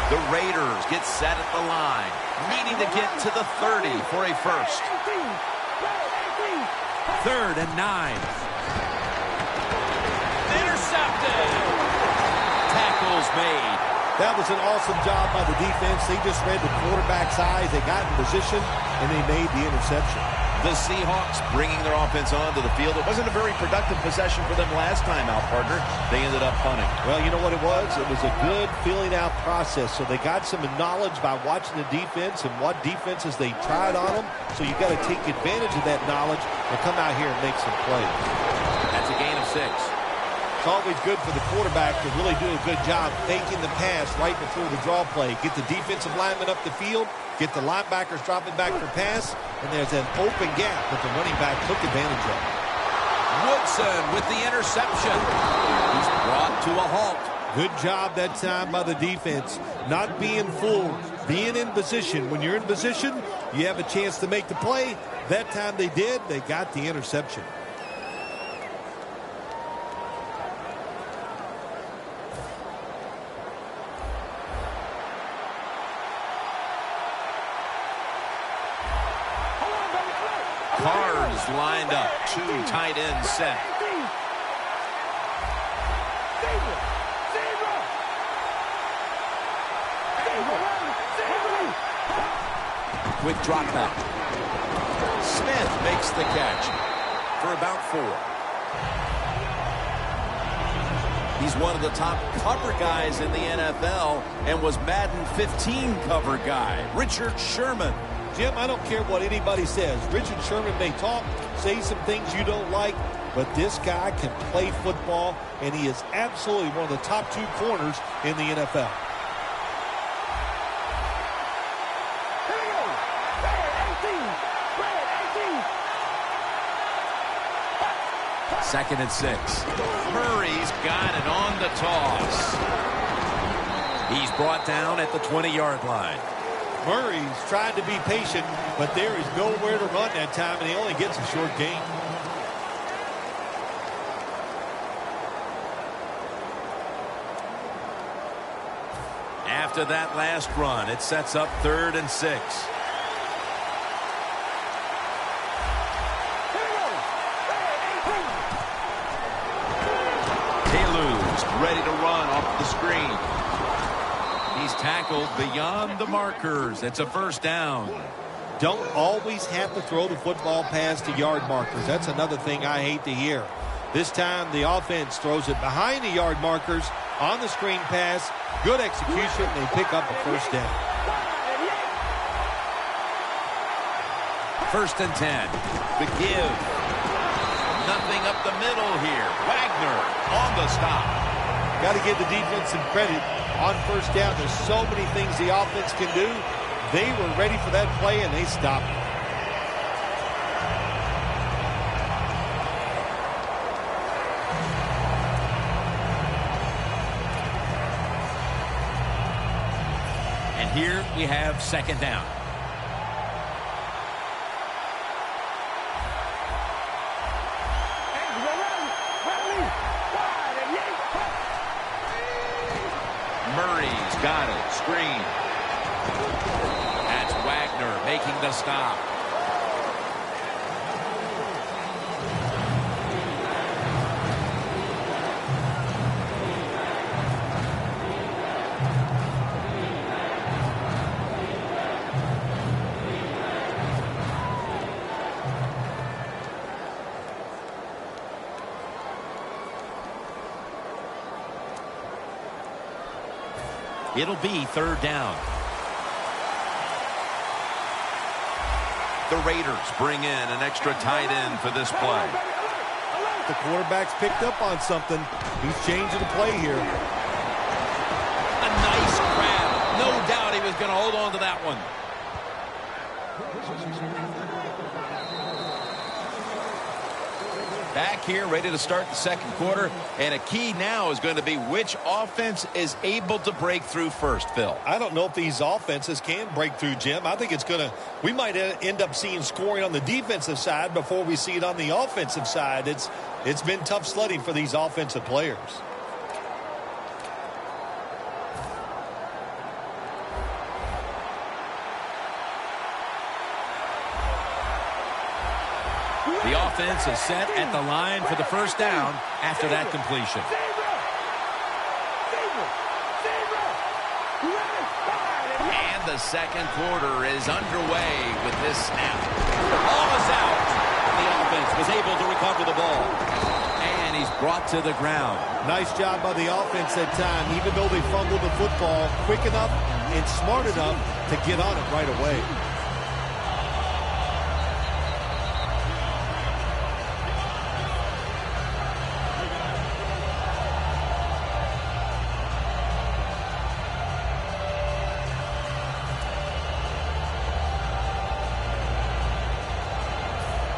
The Raiders get set at the line, needing to get to the 30 for a first. 3rd and 9. Intercepted. Tackles made. That was an awesome job by the defense. They just read the quarterback's eyes. They got in position, and they made the interception. The Seahawks bringing their offense onto the field. It wasn't a very productive possession for them last time out, partner. They ended up punting. Well, you know what it was? It was a good filling out process. So they got some knowledge by watching the defense and what defenses they tried on them. So you got to take advantage of that knowledge and come out here and make some plays. That's a gain of 6. It's always good for the quarterback to really do a good job faking the pass right before the draw play. Get the defensive lineman up the field, get the linebackers dropping back for pass, and there's an open gap that the running back took advantage of. Woodson with the interception. He's brought to a halt. Good job that time by the defense. Not being fooled, being in position. When you're in position, you have a chance to make the play. That time they did. They got the interception. Carr's lined up. 2 tight ends set. Quick drop back. Smith makes the catch for about 4. He's one of the top cover guys in the NFL and was Madden 15 cover guy. Richard Sherman. Jim, I don't care what anybody says. Richard Sherman may talk, say some things you don't like, but this guy can play football, and he is absolutely one of the top 2 corners in the NFL. 2nd and 6. Murray's got it on the toss. He's brought down at the 20-yard line. Murray's trying to be patient, but there is nowhere to run that time, and he only gets a short gain. After that last run, it sets up 3rd and 6. Taylor's ready to run off the screen. He's tackled beyond the markers. It's a first down. Don't always have to throw the football past the yard markers. That's another thing I hate to hear. This time the offense throws it behind the yard markers on the screen pass. Good execution. They pick up a first down. 1st and 10. The give. Nothing up the middle here. Wagner on the stop. Got to give the defense some credit. On first down, there's so many things the offense can do. They were ready for that play, and they stopped it. And here we have 2nd down. Murray's got it. Screen. That's Wagner making the stop. It'll be 3rd down. The Raiders bring in an extra tight end for this play. The quarterback's picked up on something. He's changing the play here. A nice grab. No doubt he was going to hold on to that one. Back here, ready to start the 2nd quarter. And a key now is going to be which offense is able to break through first, Phil. I don't know if these offenses can break through, Jim. I think it's going to, we might end up seeing scoring on the defensive side before we see it on the offensive side. It's been tough sledding for these offensive players. offense is set at the line for the first down after that completion. And the second quarter is underway with this snap. The ball is out. The offense was able to recover the ball. And he's brought to the ground. Nice job by the offense that time. Even though they fumbled the football, quick enough and smart enough to get on it right away.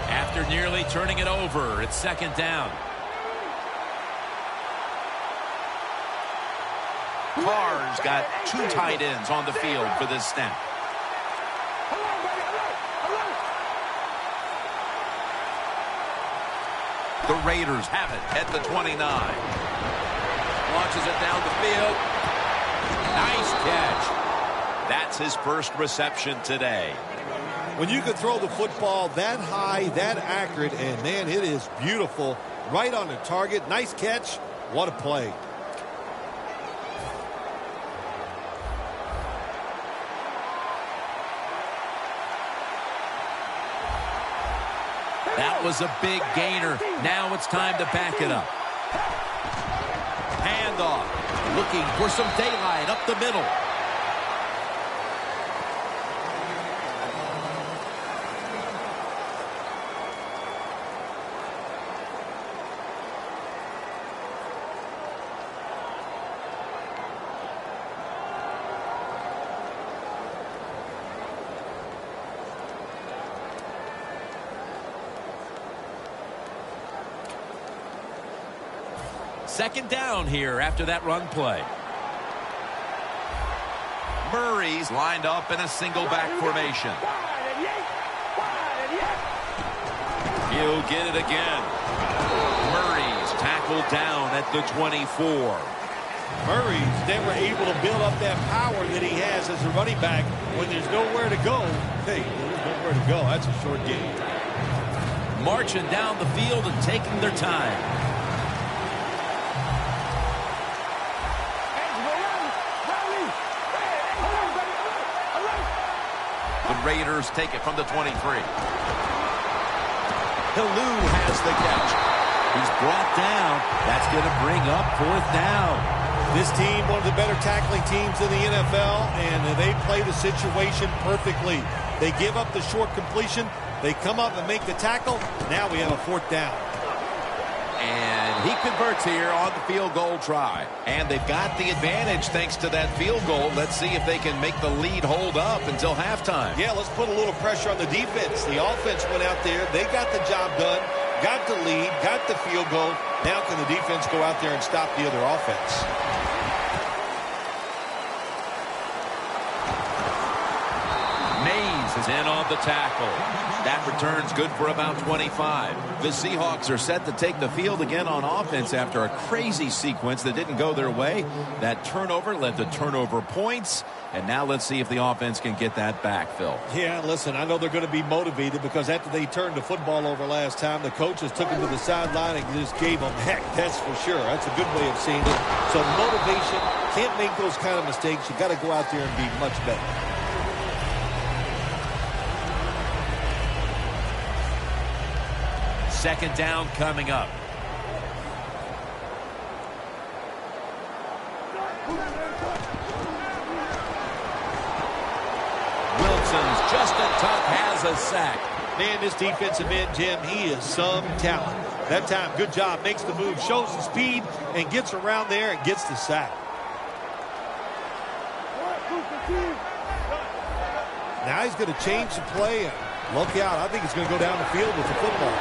After nearly turning it over, it's second down. Carr's got two tight ends on the field for this snap. The Raiders have it at the 29. Launches it down the field. Nice catch. That's his first reception today. When you can throw the football that high, that accurate, and man, it is beautiful. Right on the target. Nice catch. What a play. That was a big gainer. Now it's time to back it up. Handoff. Looking for some daylight up the middle. Second down here after that run play. Murray's lined up in a single back formation. He'll get it again. Murray's tackled down at the 24. Murray's never able to build up that power that he has as a running back. When there's nowhere to go, hey, there's nowhere to go. That's a short game. Marching down the field and taking their time. The Raiders take it from the 23. Hillou has the catch. He's brought down. That's going to bring up fourth down. This team, one of the better tackling teams in the NFL, and they play the situation perfectly. They give up the short completion. They come up and make the tackle. Now we have a fourth down. And he converts here on the field goal try. And they've got the advantage thanks to that field goal. Let's see if they can make the lead hold up until halftime. Yeah, let's put a little pressure on the defense. The offense went out there. They got the job done, got the lead, got the field goal. Now can the defense go out there and stop the other offense? Mays is in on the tackle. That return's good for about 25. The Seahawks are set to take the field again on offense after a crazy sequence that didn't go their way. That turnover led to turnover points. And now let's see if the offense can get that back, Phil. Yeah, listen, I know they're going to be motivated because after they turned the football over last time, the coaches took them to the sideline and just gave them heck, that's for sure. That's a good way of seeing it. So motivation, can't make those kind of mistakes. You got to go out there and be much better. Second down coming up. Wilson's just a tuck, has a sack. Man, this defensive end, Jim, he is some talent. That time, good job, makes the move, shows the speed, and gets around there and gets the sack. Now he's going to change the play and look out. I think he's going to go down the field with the football.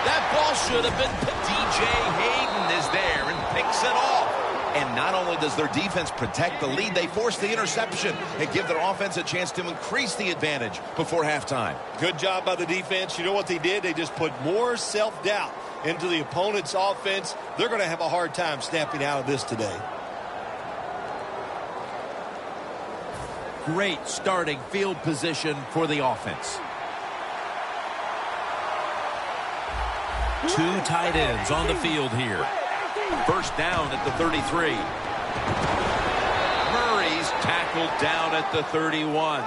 That ball should have been DJ Hayden is there and picks it off. And not only does their defense protect the lead, they force the interception and give their offense a chance to increase the advantage before halftime. Good job by the defense. You know what they did? They just put more self-doubt into the opponent's offense. They're going to have a hard time snapping out of this today. Great starting field position for the offense. Two tight ends on the field here. First down at the 33. Murray's tackled down at the 31.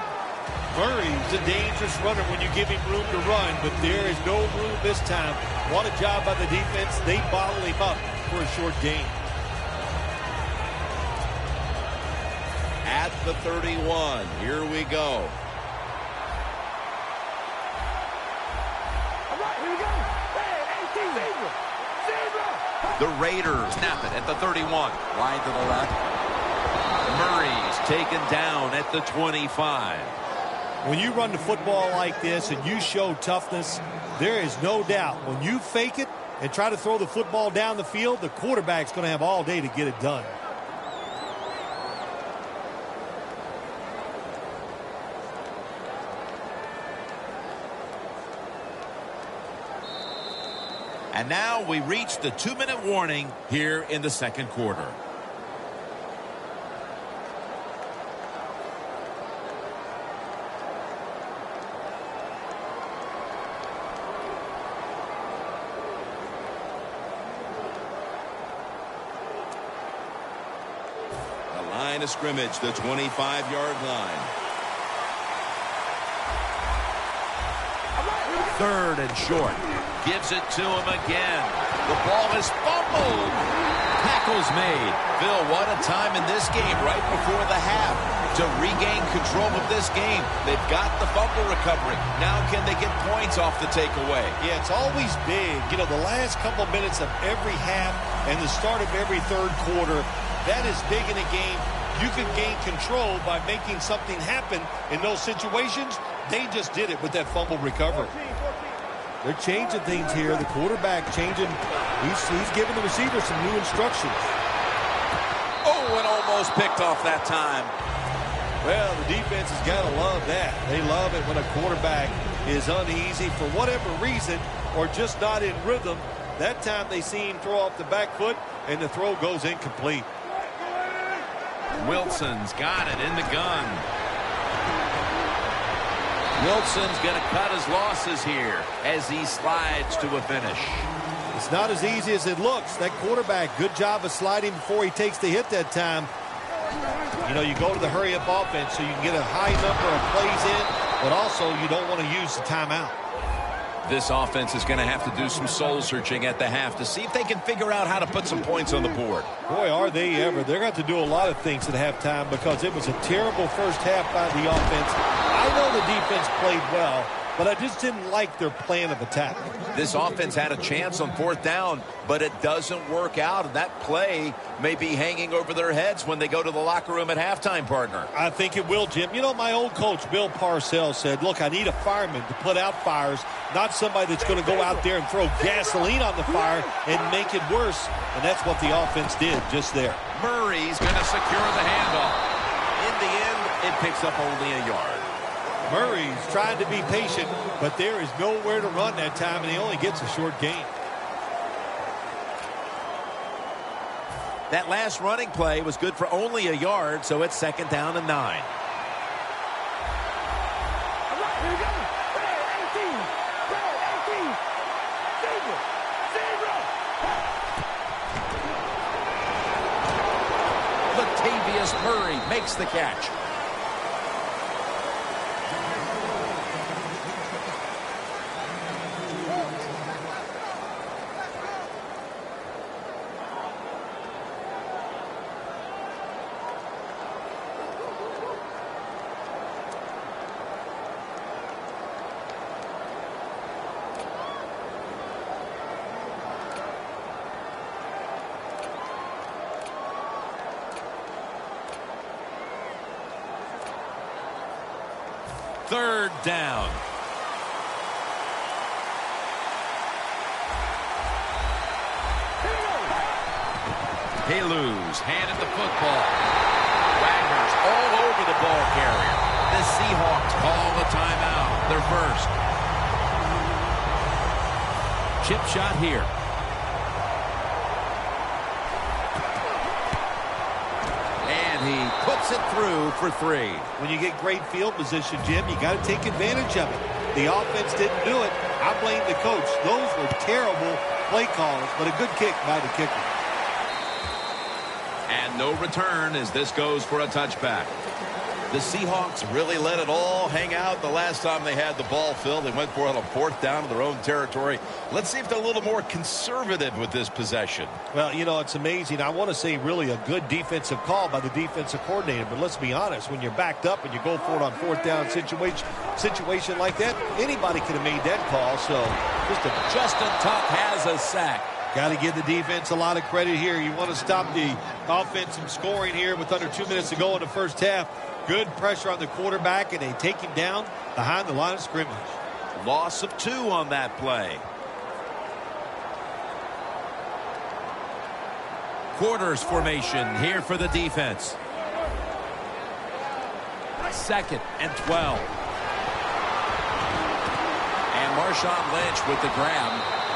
Murray's a dangerous runner when you give him room to run, but there is no room this time. What a job by the defense. They bottle him up for a short gain. At the 31, here we go. The Raiders snap it at the 31. Wide to the left. Murray's taken down at the 25. When you run the football like this and you show toughness, there is no doubt when you fake it and try to throw the football down the field, the quarterback's going to have all day to get it done. And now we reach the 2-minute warning here in the second quarter. The line of scrimmage, the 25-yard line. Third and short. Gives it to him again. The ball is fumbled. Tackle's made. Phil, what a time in this game right before the half to regain control of this game. They've got the fumble recovery. Now can they get points off the takeaway? Yeah, it's always big. You know, the last couple minutes of every half and the start of every third quarter, that is big in a game. You can gain control by making something happen in those situations. They just did it with that fumble recovery. They're changing things here. The quarterback changing. He's giving the receiver some new instructions. Oh, and almost picked off that time. Well, the defense has got to love that. They love it when a quarterback is uneasy for whatever reason or just not in rhythm. That time they see him throw off the back foot, and the throw goes incomplete. Wilson's got it in the gun. Wilson's going to cut his losses here as he slides to a finish. It's not as easy as it looks. That quarterback, good job of sliding before he takes the hit that time. You know, you go to the hurry-up offense so you can get a high number of plays in, but also you don't want to use the timeout. This offense is going to have to do some soul-searching at the half to see if they can figure out how to put some points on the board. Boy, are they ever. They're going to have to do a lot of things at halftime because it was a terrible first half by the offense. I know the defense played well, but I just didn't like their plan of attack. This offense had a chance on fourth down, but it doesn't work out. And that play may be hanging over their heads when they go to the locker room at halftime, partner. I think it will, Jim. You know, my old coach, Bill Parcells, said, look, I need a fireman to put out fires, not somebody that's going to go out there and throw gasoline on the fire and make it worse. And that's what the offense did just there. Murray's going to secure the handoff. In the end, it picks up only a yard. Murray's trying to be patient, but there is nowhere to run that time, and he only gets a short gain. That last running play was good for only a yard, so it's second down and 9. Latavius Murray makes the catch. Third down. Pelu's handed the football. Wagner's all over the ball carrier. The Seahawks call the timeout. Their first. Chip shot here. And he puts it through for 3. When you get great field position, Jim, you got to take advantage of it. The offense didn't do it. I blame the coach. Those were terrible play calls, but a good kick by the kicker. And no return as this goes for a touchback. The Seahawks really let it all hang out the last time they had the ball filled. They went for it on 4th down in their own territory. Let's see if they're a little more conservative with this possession. Well, you know, it's amazing. I want to say really a good defensive call by the defensive coordinator. But let's be honest, when you're backed up and you go for it on 4th down situation like that, anybody could have made that call. So Justin Tuck has a sack. Got to give the defense a lot of credit here. You want to stop the offense from scoring here with under 2 minutes to go in the first half. Good pressure on the quarterback, and they take him down behind the line of scrimmage. Loss of 2 on that play. Quarters formation here for the defense. 2nd and 12. And Marshawn Lynch with the grab.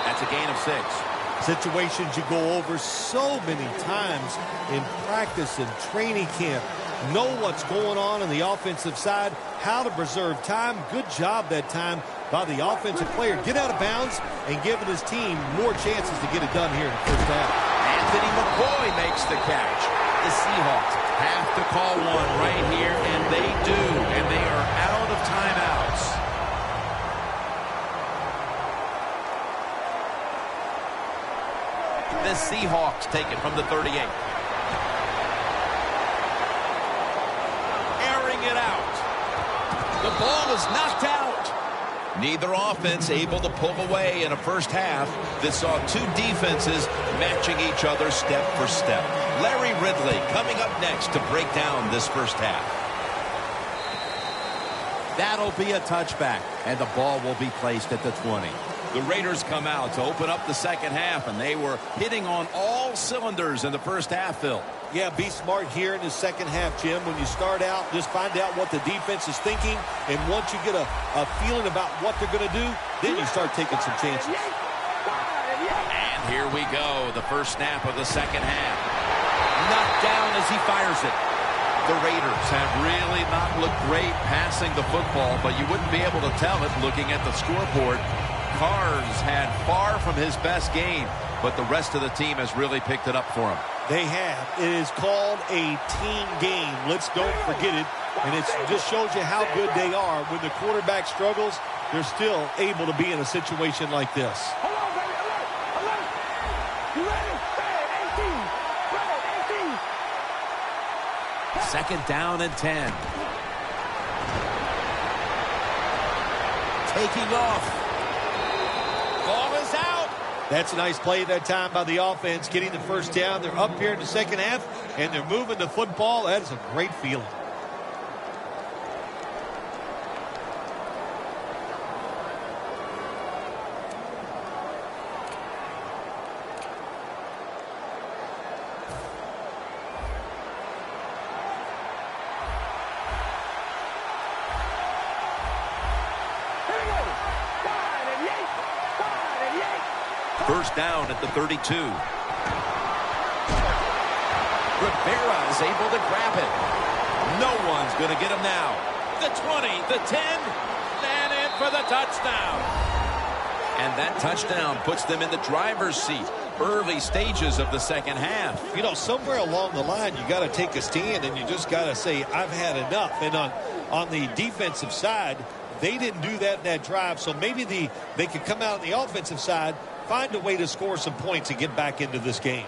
That's a gain of 6. Situations you go over so many times in practice and training camp. Know what's going on the offensive side, how to preserve time. Good job that time by the offensive player. Get out of bounds and giving his team more chances to get it done here in the first half. Anthony McCoy makes the catch. The Seahawks have to call one right here, and they do, and they are out of timeouts. The Seahawks take it from the 38. Airing it out. The ball is knocked out. Neither offense able to pull away in a first half that saw 2 defenses matching each other step for step. Larry Ridley coming up next to break down this first half. That'll be a touchback, and the ball will be placed at the 20. The Raiders come out to open up the second half, and they were hitting on all cylinders in the first half, Phil. Yeah, be smart here in the second half, Jim. When you start out, just find out what the defense is thinking, and once you get a feeling about what they're going to do, then you start taking some chances. And here we go, the first snap of the second half. Knocked down as he fires it. The Raiders have really not looked great passing the football, but you wouldn't be able to tell it looking at the scoreboard. Carrs had far from his best game, but the rest of the team has really picked it up for him. They have. It is called a team game. Let's don't forget it. And it just shows you how good they are. When the quarterback struggles, they're still able to be in a situation like this. Alert! You ready? 18. Second down and 10. Taking off. Ball is out. That's a nice play that time by the offense, getting the first down. They're up here in the second half, and they're moving the football. That is a great feeling. First down at the 32. Rivera is able to grab it. No one's going to get him now. The 20, the 10, and in for the touchdown. And that touchdown puts them in the driver's seat. Early stages of the second half. You know, somewhere along the line, you got to take a stand, and you just got to say, I've had enough. And on the defensive side, they didn't do that in that drive, so maybe they could come out on the offensive side, find a way to score some points and get back into this game.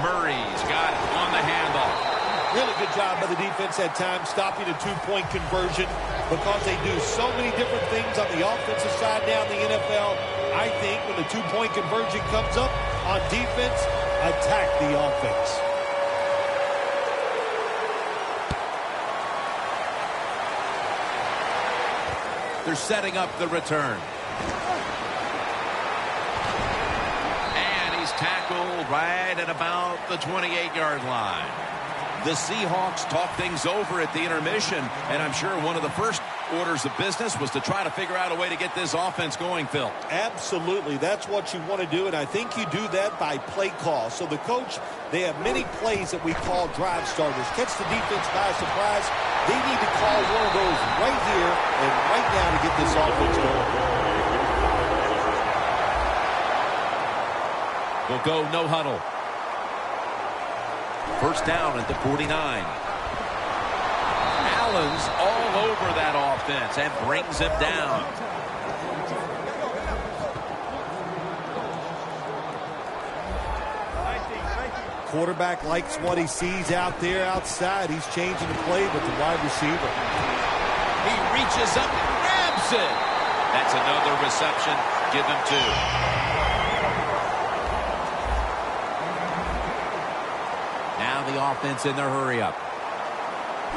Murray's got it on the handoff. Really good job by the defense at times, stopping a two-point conversion, because they do so many different things on the offensive side now in the NFL. I think when the two-point conversion comes up on defense, attack the offense. They're setting up the return. And he's tackled right at about the 28-yard line. The Seahawks talk things over at the intermission, and I'm sure one of the first orders of business was to try to figure out a way to get this offense going, Phil. Absolutely. That's what you want to do, and I think you do that by play call. So the coach, they have many plays that we call drive starters. Catch the defense by surprise. They need to call one of those right here and right now to get this offense going. We'll go no huddle. First down at the 49. Allen's all over that offense and brings him down. Quarterback likes what he sees out there outside. He's changing the play with the wide receiver. He reaches up and grabs it. That's another reception. Give him 2. Now the offense in their hurry-up.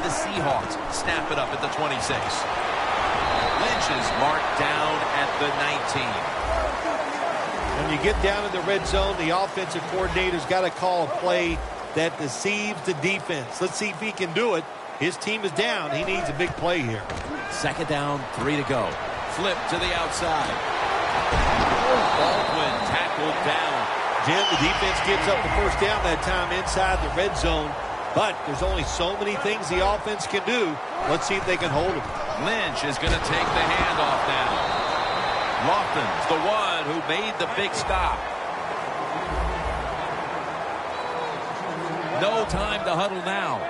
The Seahawks snap it up at the 26. Lynch is marked down at the 19. When you get down in the red zone, the offensive coordinator's got to call a play that deceives the defense. Let's see if he can do it. His team is down. He needs a big play here. Second down, 3 to go. Flip to the outside. Baldwin tackled down. Jim, the defense gives up the first down that time inside the red zone. But there's only so many things the offense can do. Let's see if they can hold him. Lynch is going to take the handoff now. Lofton's the one who made the big stop. No time to huddle now.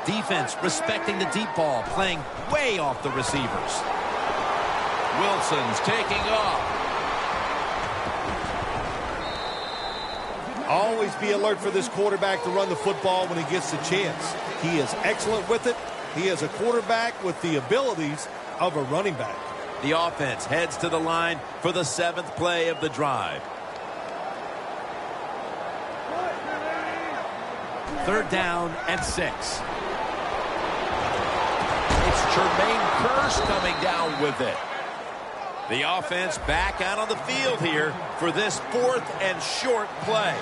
Defense respecting the deep ball, playing way off the receivers. Wilson's taking off. Always be alert for this quarterback to run the football when he gets the chance. He is excellent with it. He is a quarterback with the abilities of a running back. The offense heads to the line for the 7th play of the drive. Third down and 6. It's Jermaine Kearse coming down with it. The offense back out on the field here for this 4th and short play.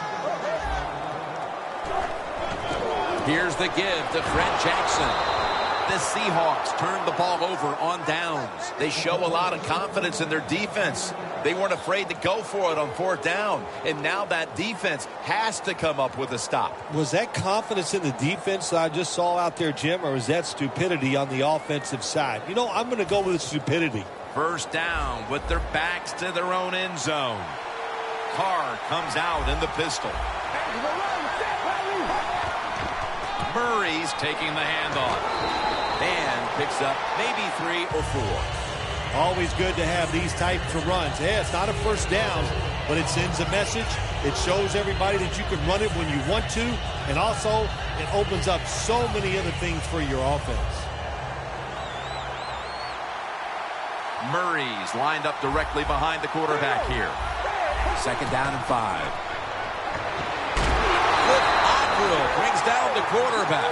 Here's the give to Fred Jackson. The Seahawks turn the ball over on downs. They show a lot of confidence in their defense. They weren't afraid to go for it on 4th down. And now that defense has to come up with a stop. Was that confidence in the defense that I just saw out there, Jim, or is that stupidity on the offensive side? You know, I'm going to go with stupidity. First down with their backs to their own end zone. Carr comes out in the pistol. Murray's taking the handoff. And picks up maybe 3 or 4. Always good to have these types of runs. Yeah, it's not a first down, but it sends a message. It shows everybody that you can run it when you want to. And also, it opens up so many other things for your offense. Murray's lined up directly behind the quarterback here. Second down and 5. Averill brings down the quarterback.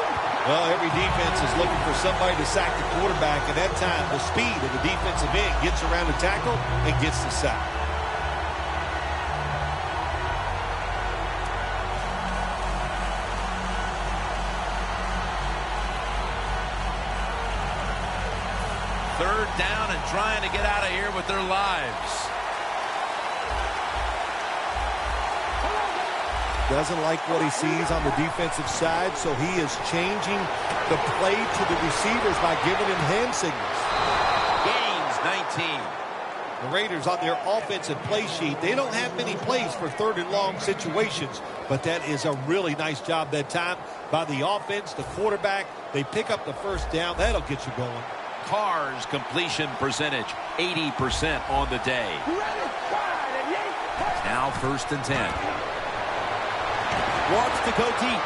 Well, every defense is looking for somebody to sack the quarterback, and that time the speed of the defensive end gets around the tackle and gets the sack. Third down and trying to get out of here with their lives. Doesn't like what he sees on the defensive side, so he is changing the play to the receivers by giving him hand signals. Gains 19. The Raiders on their offensive play sheet, they don't have many plays for 3rd and long situations, but that is a really nice job that time by the offense, the quarterback. They pick up the first down. That'll get you going. Carr's completion percentage, 80% on the day. Now 1st and 10. Wants to go deep.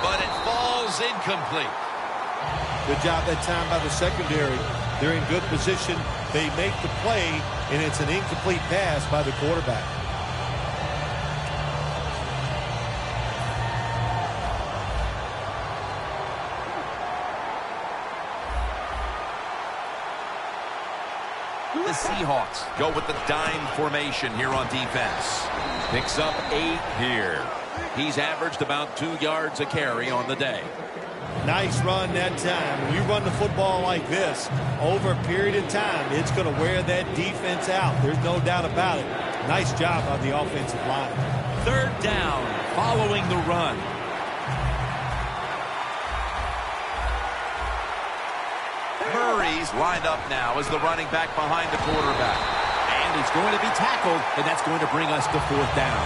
But it falls incomplete. Good job that time by the secondary. They're in good position. They make the play, and it's an incomplete pass by the quarterback. The Seahawks go with the dime formation here on defense. Picks up 8 here. He's averaged about 2 yards a carry on the day. Nice run that time. When you run the football like this, over a period of time, it's going to wear that defense out. There's no doubt about it. Nice job on the offensive line. 3rd down following the run. Murray's lined up now as the running back behind the quarterback. And he's going to be tackled, and that's going to bring us to 4th down.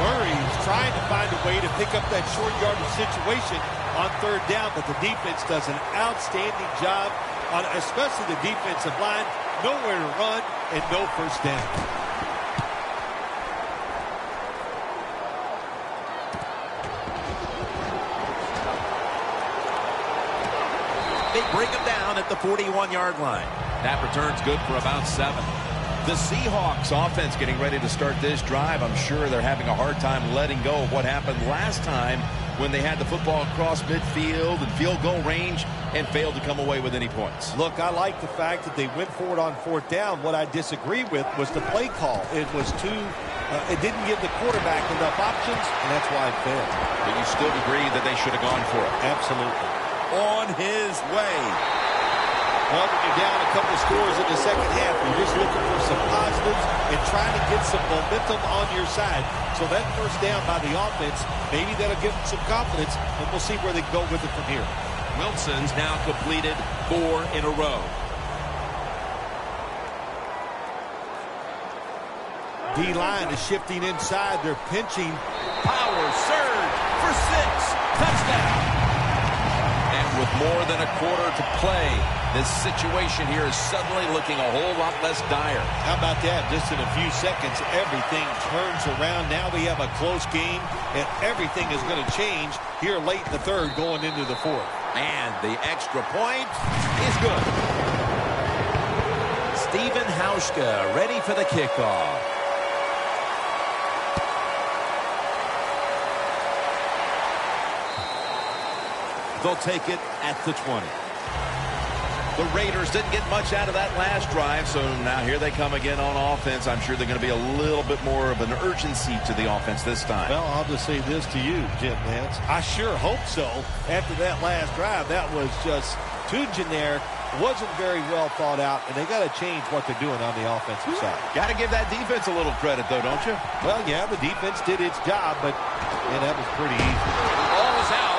Murray's trying to find a way to pick up that short yardage situation on 3rd down, but the defense does an outstanding job on especially the defensive line. Nowhere to run and no 1st down. They bring him down at the 41-yard line. That return's good for about 7. The Seahawks offense getting ready to start this drive. I'm sure they're having a hard time letting go of what happened last time when they had the football across midfield and field goal range and failed to come away with any points. Look, I like the fact that they went for it on 4th down. What I disagree with was the play call. It was it didn't give the quarterback enough options, and that's why it failed. But you still agree that they should have gone for it? Absolutely. On his way. Well, when you're down a couple of scores in the second half, you're just looking for some positives and trying to get some momentum on your side. So that 1st down by the offense, maybe that'll give them some confidence, and we'll see where they go with it from here. Wilson's now completed 4 in a row. D-line is shifting inside. They're pinching. Power surge for 6. Touchdown. With more than a quarter to play, this situation here is suddenly looking a whole lot less dire. How about that? Just in a few seconds, everything turns around. Now we have a close game, and everything is going to change here late in the 3rd going into the 4th. And the extra point is good. Stephen Hauschka ready for the kickoff. They'll take it at the 20. The Raiders didn't get much out of that last drive, so now here they come again on offense. I'm sure they're going to be a little bit more of an urgency to the offense this time. Well, I'll just say this to you, Jim Nance. I sure hope so. After that last drive, that was just too generic, wasn't very well thought out, and they got to change what they're doing on the offensive side. Got to give that defense a little credit, though, don't you? Well, yeah, the defense did its job, but that was pretty easy. Ball is out.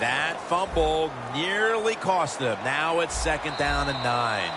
That fumble nearly cost them. Now it's 2nd down and 9.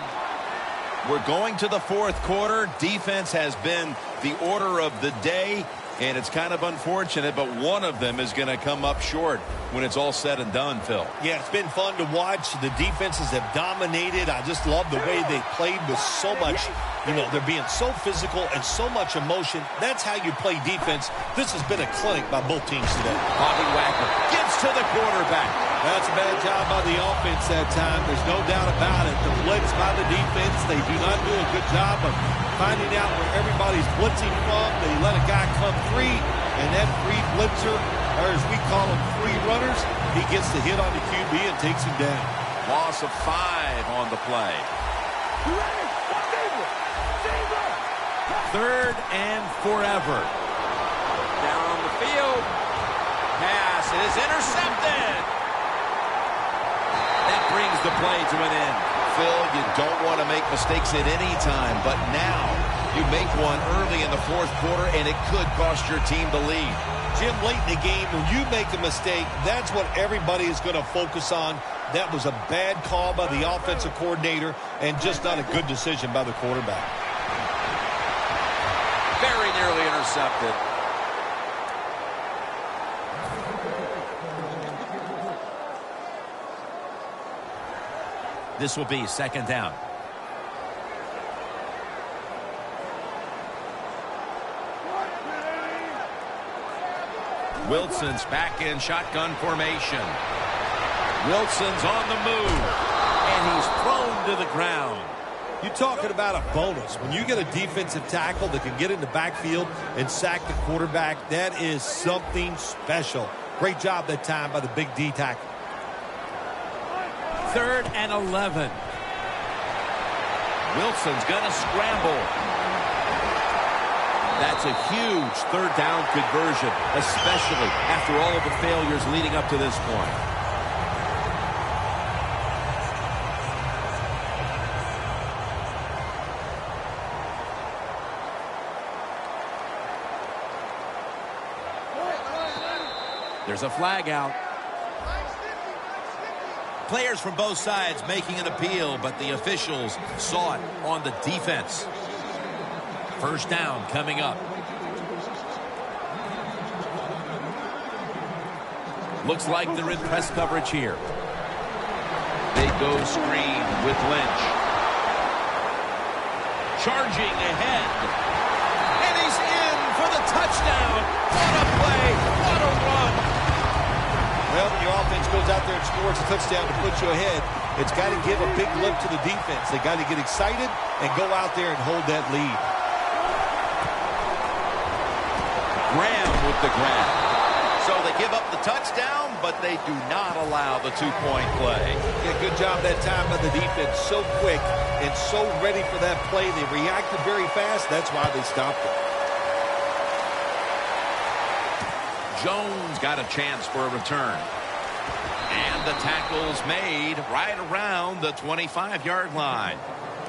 We're going to the 4th quarter. Defense has been the order of the day, and it's kind of unfortunate, but one of them is going to come up short when it's all said and done, Phil. Yeah, it's been fun to watch. The defenses have dominated. I just love the way they played with so much, they're being so physical and so much emotion. That's how you play defense. This has been a clinic by both teams today. Bobby Wagner gives to the quarterback. That's a bad job by the offense that time. There's no doubt about it. The blitz by the defense, they do not do a good job of finding out where everybody's blitzing from. They let a guy come free, and that free blitzer, or as we call them, free runners, he gets the hit on the QB and takes him down. Loss of 5 on the play. 3rd and forever. Down the field. Pass is intercepted. That brings the play to an end. Phil, you don't want to make mistakes at any time, but now you make one early in the 4th quarter, and it could cost your team the lead. Jim, late in the game, when you make a mistake, that's what everybody is going to focus on. That was a bad call by the offensive coordinator and just not a good decision by the quarterback. Very nearly intercepted. This will be 2nd down. Wilson's back in shotgun formation. Wilson's on the move, and he's thrown to the ground. You're talking about a bonus. When you get a defensive tackle that can get in the backfield and sack the quarterback, that is something special. Great job that time by the big D tackle. 3rd and 11. Wilson's going to scramble. That's a huge 3rd down conversion, especially after all of the failures leading up to this point. There's a flag out. Players from both sides making an appeal, but the officials saw it on the defense. 1st down coming up. Looks like they're in press coverage here. They go screen with Lynch. Charging ahead. And he's in for the touchdown. What a play. What a run. Well, when your offense goes out there and scores a touchdown to put you ahead, it's got to give a big lift to the defense. They got to get excited and go out there and hold that lead. Graham with the grab. So they give up the touchdown, but they do not allow the 2-point play. Yeah, good job that time by the defense. So quick and so ready for that play. They reacted very fast. That's why they stopped it. Jones got a chance for a return. And the tackle's made right around the 25-yard line.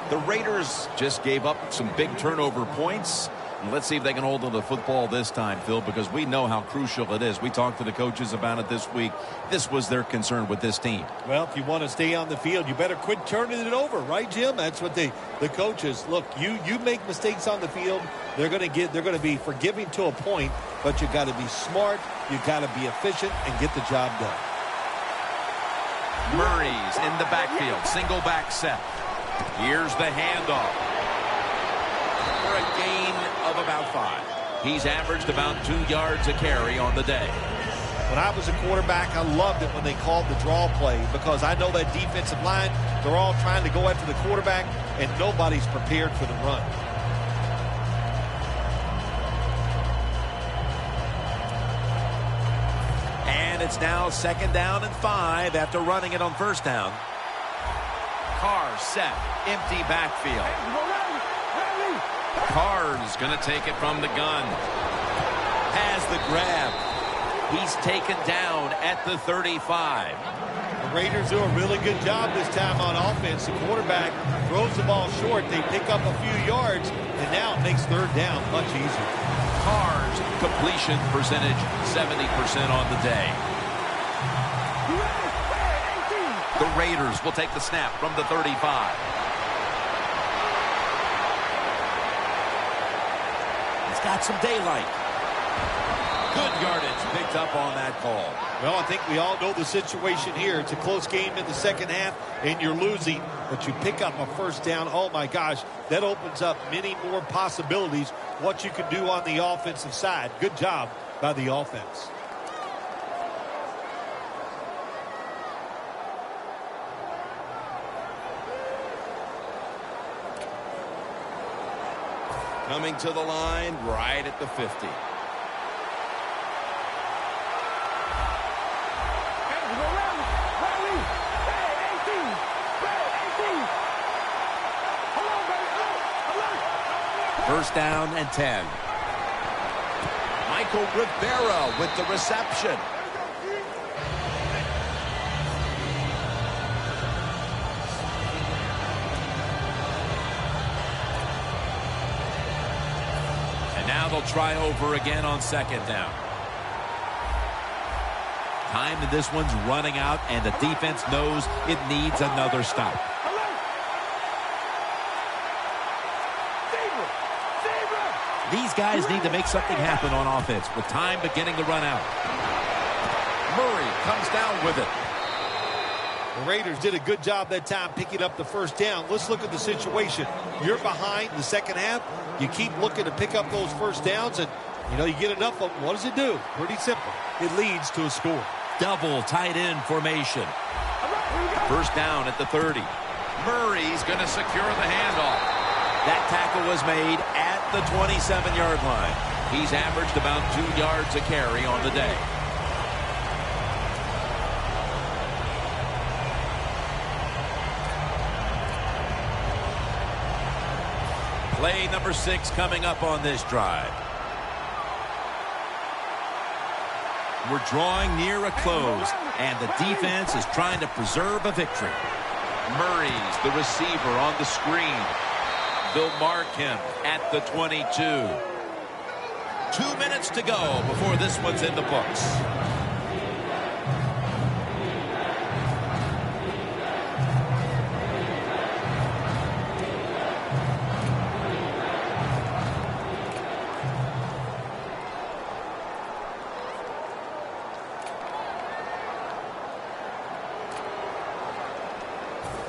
The Raiders just gave up some big turnover points. And let's see if they can hold on to the football this time, Phil, because we know how crucial it is. We talked to the coaches about it this week. This was their concern with this team. Well, if you want to stay on the field, you better quit turning it over, right, Jim? That's what the coaches look. You make mistakes on the field, they're going to be forgiving to a point, but you got to be smart, you got to be efficient, and get the job done. Murray's in the backfield, single back set. Here's the handoff for a gain of about 5. He's averaged about 2 yards a carry on the day. When I was a quarterback, I loved it when they called the draw play because I know that defensive line, they're all trying to go after the quarterback, and nobody's prepared for the run. And it's now 2nd down and 5 after running it on 1st down. Carr set, empty backfield. Carr's going to take it from the gun. Has the grab. He's taken down at the 35. The Raiders do a really good job this time on offense. The quarterback throws the ball short. They pick up a few yards, and now it makes 3rd down much easier. Carr's completion percentage 70% on the day. The Raiders will take the snap from the 35. It's got some daylight. Good yardage picked up on that call. Well, I think we all know the situation here. It's a close game in the 2nd half, and you're losing, but you pick up a 1st down. Oh, my gosh, that opens up many more possibilities what you can do on the offensive side. Good job by the offense. Coming to the line right at the 50. First down and 10. Michael Rivera with the reception. Now they'll try over again on 2nd down. Time that this one's running out, and the defense knows it needs another stop. These guys need to make something happen on offense with time beginning to run out. Murray comes down with it. The Raiders did a good job that time picking up the 1st down. Let's look at the situation. You're behind the 2nd half. You keep looking to pick up those 1st downs, and, you get enough of them. What does it do? Pretty simple. It leads to a score. Double tight end formation. 1st down at the 30. Murray's going to secure the handoff. That tackle was made at the 27-yard line. He's averaged about 2 yards a carry on the day. Play number 6 coming up on this drive. We're drawing near a close, and the defense is trying to preserve a victory. Murray's the receiver on the screen. They'll mark him at the 22. 2 minutes to go before this one's in the books.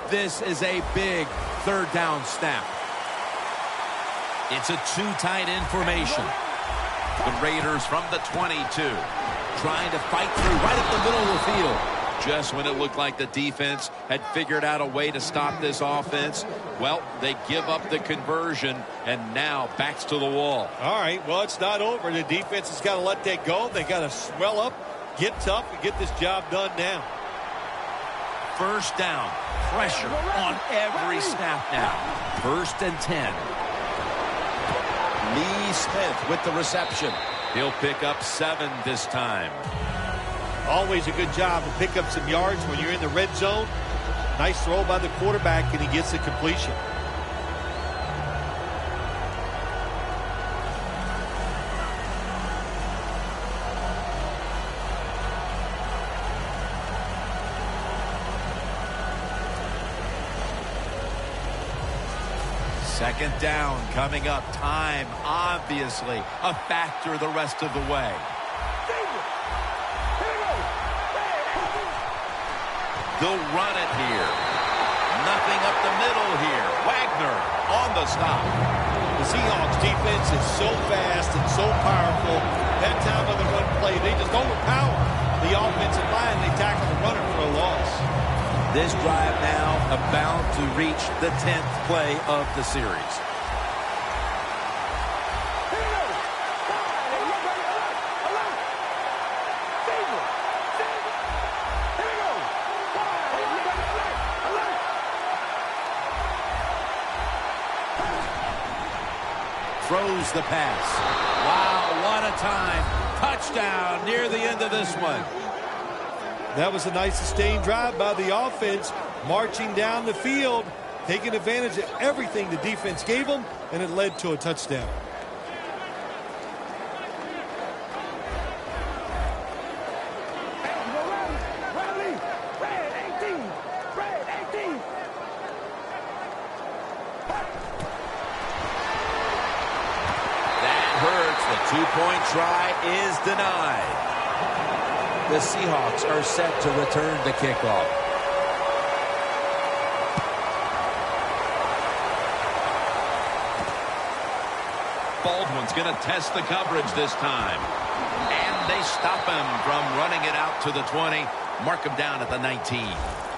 This is a big third down snap. It's a 2 tight end formation. The Raiders from the 22, trying to fight through right up the middle of the field. Just when it looked like the defense had figured out a way to stop this offense, well, they give up the conversion, and now backs to the wall. All right, well, it's not over. The defense has got to let that go. They got to swell up, get tough, and get this job done now. First down. Pressure on every snap now. 1st and 10. Lee Smith with the reception. He'll pick up 7 this time. Always a good job to pick up some yards when you're in the red zone. Nice throw by the quarterback, and he gets the completion. Second down coming up. Time, obviously, a factor the rest of the way. They'll run it here. Nothing up the middle here. Wagner on the stop. The Seahawks defense is so fast and so powerful. That time of the run play, they just overpower the offensive line. They tackle the runner for a loss. This drive now about to reach the 10th play of the series. Throws the pass. Wow, what a time. Touchdown near the end of this one. That was a nice sustained drive by the offense, marching down the field, taking advantage of everything the defense gave them, and it led to a touchdown. That hurts. The 2-point try is denied. The Seahawks are set to return the kickoff. Baldwin's going to test the coverage this time. And they stop him from running it out to the 20. Mark him down at the 19.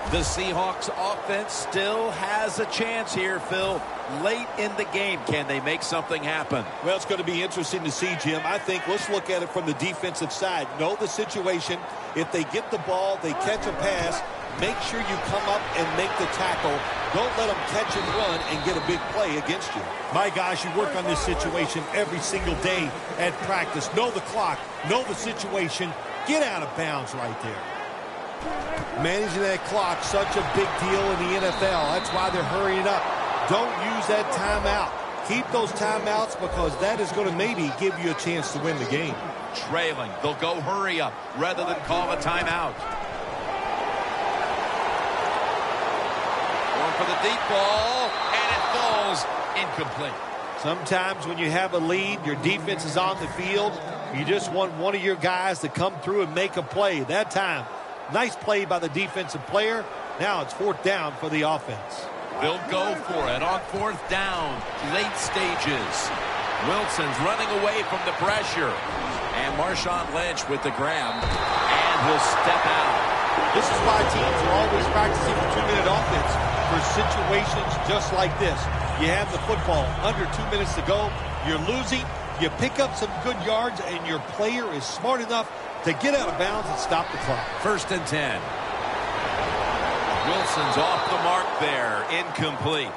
The Seahawks offense still has a chance here, Phil. Late in the game, can they make something happen? Well, it's going to be interesting to see, Jim. I think let's look at it from the defensive side. Know the situation. If they get the ball, they catch a pass, make sure you come up and make the tackle. Don't let them catch and run and get a big play against you. My gosh, you work on this situation every single day at practice. Know the clock. Know the situation. Get out of bounds right there. Managing that clock, such a big deal in the NFL. That's why they're hurrying up. Don't use that timeout. Keep those timeouts because that is going to maybe give you a chance to win the game. Trailing. They'll go hurry up rather than call a timeout. Going for the deep ball, and it falls incomplete. Sometimes when you have a lead, your defense is on the field. You just want one of your guys to come through and make a play. That time, nice play by the defensive player. Now it's 4th down for the offense. They'll go for it on 4th down, late stages. Wilson's running away from the pressure. And Marshawn Lynch with the grab. And he'll step out. This is why teams are always practicing a 2-minute offense. for situations just like this. You have the football under 2 minutes to go. You're losing. You pick up some good yards, and your player is smart enough to get out of bounds and stop the clock. 1st and 10. Wilson's off the mark there. Incomplete.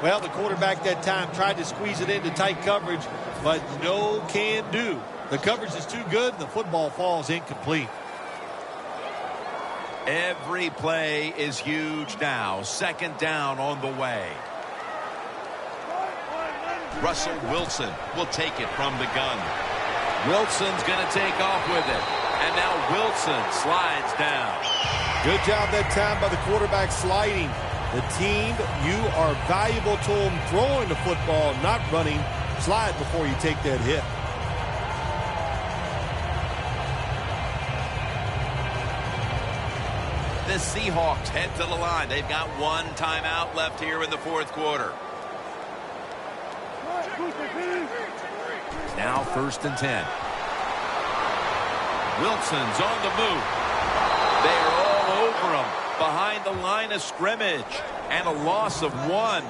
Well, the quarterback that time tried to squeeze it into tight coverage, but no can do. The coverage is too good, and the football falls incomplete. Every play is huge now. 2nd down on the way. Russell Wilson will take it from the gun. Wilson's going to take off with it. And now Wilson slides down. Good job that time by the quarterback sliding. The team, you are valuable to them throwing the football, not running. Slide before you take that hit. The Seahawks head to the line. They've got 1 timeout left here in the 4th quarter. Now 1st and 10. Wilson's on the move. They're all over him behind the line of scrimmage, and a loss of 1.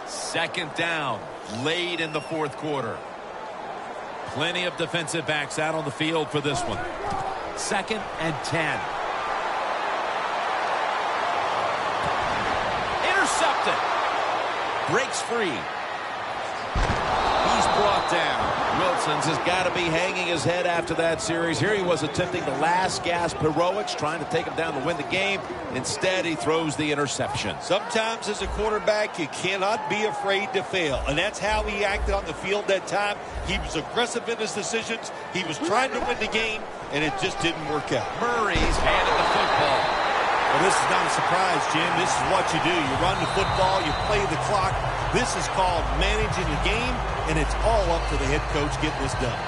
Second down, late in the 4th quarter. Plenty of defensive backs out on the field for this one. 2nd and 10. Intercepted. Breaks free. He's brought down. Wilson's has got to be hanging his head after that series. Here he was attempting the last gasp heroics, trying to take him down to win the game. Instead, he throws the interception. Sometimes as a quarterback, you cannot be afraid to fail. And that's how he acted on the field that time. He was aggressive in his decisions. He was trying to win the game, and it just didn't work out. Murray's handed the football. Well, this is not a surprise, Jim. This is what you do. You run the football, you play the clock. This is called managing the game, and it's all up to the head coach getting this done.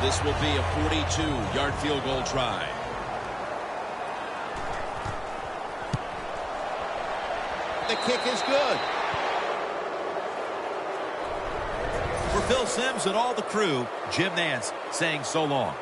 This will be a 42-yard field goal try. The kick is good. For Phil Simms and all the crew, Jim Nance saying so long.